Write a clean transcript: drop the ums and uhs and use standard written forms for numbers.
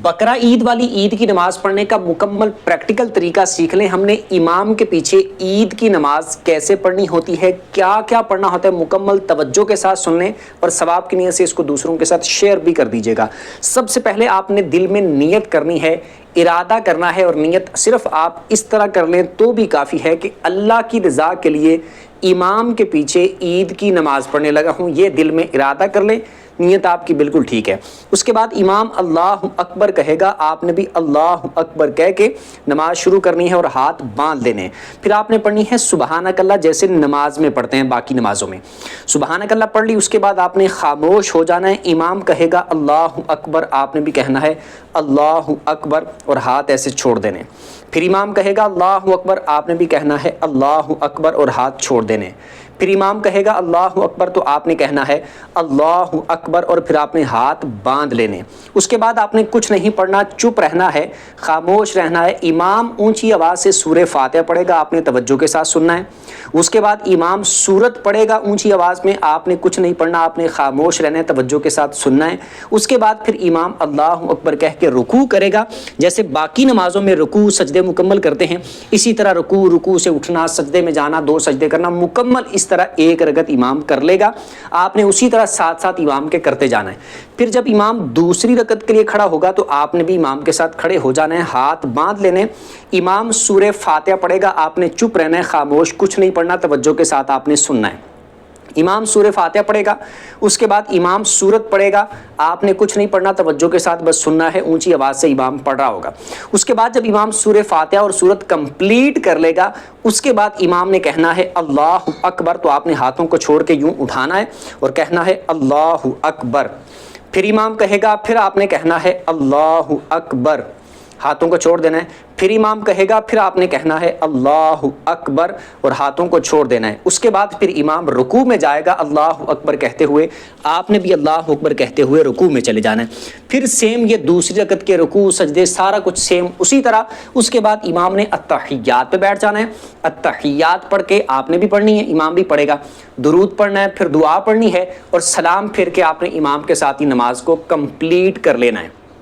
بقرہ عید والی عید کی نماز پڑھنے کا مکمل پریکٹیکل طریقہ سیکھ لیں۔ ہم نے امام کے پیچھے عید کی نماز کیسے پڑھنی ہوتی ہے، کیا کیا پڑھنا ہوتا ہے، مکمل توجہ کے ساتھ سن لیں اور ثواب کی نیت سے اس کو دوسروں کے ساتھ شیئر بھی کر دیجیے گا۔ سب سے پہلے آپ نے دل میں نیت کرنی ہے، ارادہ کرنا ہے، اور نیت صرف آپ اس طرح کر لیں تو بھی کافی ہے کہ اللہ کی رضا کے لیے امام کے پیچھے عید کی نماز پڑھنے لگا ہوں، یہ دل میں ارادہ کر لیں، نیت آپ کی بالکل ٹھیک ہے۔ اس کے بعد امام اللہ اکبر کہے گا، آپ نے بھی اللہ اکبر کہہ کے نماز شروع کرنی ہے اور ہاتھ باندھ لینے۔ پھر آپ نے پڑھنی ہے سبحانک اللہ، جیسے نماز میں پڑھتے ہیں باقی نمازوں میں۔ سبحانک اللہ پڑھ لی، اس کے بعد آپ نے خاموش ہو جانا ہے۔ امام کہے گا اللہ اکبر، آپ نے بھی کہنا ہے اللہ اکبر اور ہاتھ ایسے چھوڑ دینے۔ پھر امام کہے گا اللہ اکبر، آپ نے بھی کہنا ہے اللہ اکبر اور ہاتھ چھوڑ دینے۔ پھر امام کہے گا اللہ اکبر تو آپ نے کہنا ہے اللہ اکبر اور پھر آپ نے ہاتھ باندھ لینے۔ اس کے بعد آپ نے کچھ نہیں پڑھنا، چپ رہنا ہے، خاموش رہنا ہے۔ امام اونچی آواز سے سورہ فاتحہ پڑھے گا، آپ نے توجہ کے ساتھ سننا ہے۔ اس کے بعد امام سورت پڑھے گا اونچی آواز میں، آپ نے کچھ نہیں پڑھنا، آپ نے خاموش رہنا ہے، توجہ کے ساتھ سننا ہے۔ اس کے بعد پھر امام اللہ اکبر کہہ کے رکوع کرے گا، جیسے باقی نمازوں میں رکوع سجدے مکمل کرتے ہیں اسی طرح رکوع سے اٹھنا، سجدے میں جانا، 2 سجدے کرنا، مکمل اس طرح ایک رکعت امام کر لے گا۔ آپ نے اسی طرح ساتھ ساتھ امام کے کرتے جانا ہے۔ پھر جب امام دوسری رکعت کے لیے کھڑا ہوگا تو آپ نے بھی امام کے ساتھ کھڑے ہو جانا ہے، ہاتھ باندھ لینے۔ امام سورہ فاتحہ پڑھے گا، آپ نے چپ رہنا ہے، خاموش، کچھ نہیں پڑھنا، توجہ کے ساتھ آپ نے سننا ہے۔ امام سورہ فاتحہ پڑھے گا، اس کے بعد امام سورت پڑھے گا، آپ نے کچھ نہیں پڑھنا، توجہ کے ساتھ بس سننا ہے، اونچی آواز سے امام پڑھ رہا ہوگا۔ اس کے بعد جب امام سورہ فاتحہ اور سورت کمپلیٹ کر لے گا، اس کے بعد امام نے کہنا ہے اللہ اکبر، تو آپ نے ہاتھوں کو چھوڑ کے یوں اٹھانا ہے اور کہنا ہے اللہ اکبر۔ پھر امام کہے گا، پھر آپ نے کہنا ہے اللہ اکبر، ہاتھوں کو چھوڑ دینا ہے۔ پھر امام کہے گا، پھر آپ نے کہنا ہے اللہ اکبر اور ہاتھوں کو چھوڑ دینا ہے۔ اس کے بعد پھر امام رکوع میں جائے گا اللہ اکبر کہتے ہوئے، آپ نے بھی اللہ اکبر کہتے ہوئے رکوع میں چلے جانا ہے۔ پھر سیم یہ دوسری رکعت کے رکوع سجدے سارا کچھ سیم اسی طرح۔ اس کے بعد امام نے التحیات پہ بیٹھ جانا ہے، التحیات پڑھ کے آپ نے بھی پڑھنی ہے، امام بھی پڑھے گا، درود پڑھنا ہے، پھر دعا پڑھنی ہے اور سلام پھر کے آپ نے امام کے ساتھ ہی نماز کو کمپلیٹ کر لینا ہے۔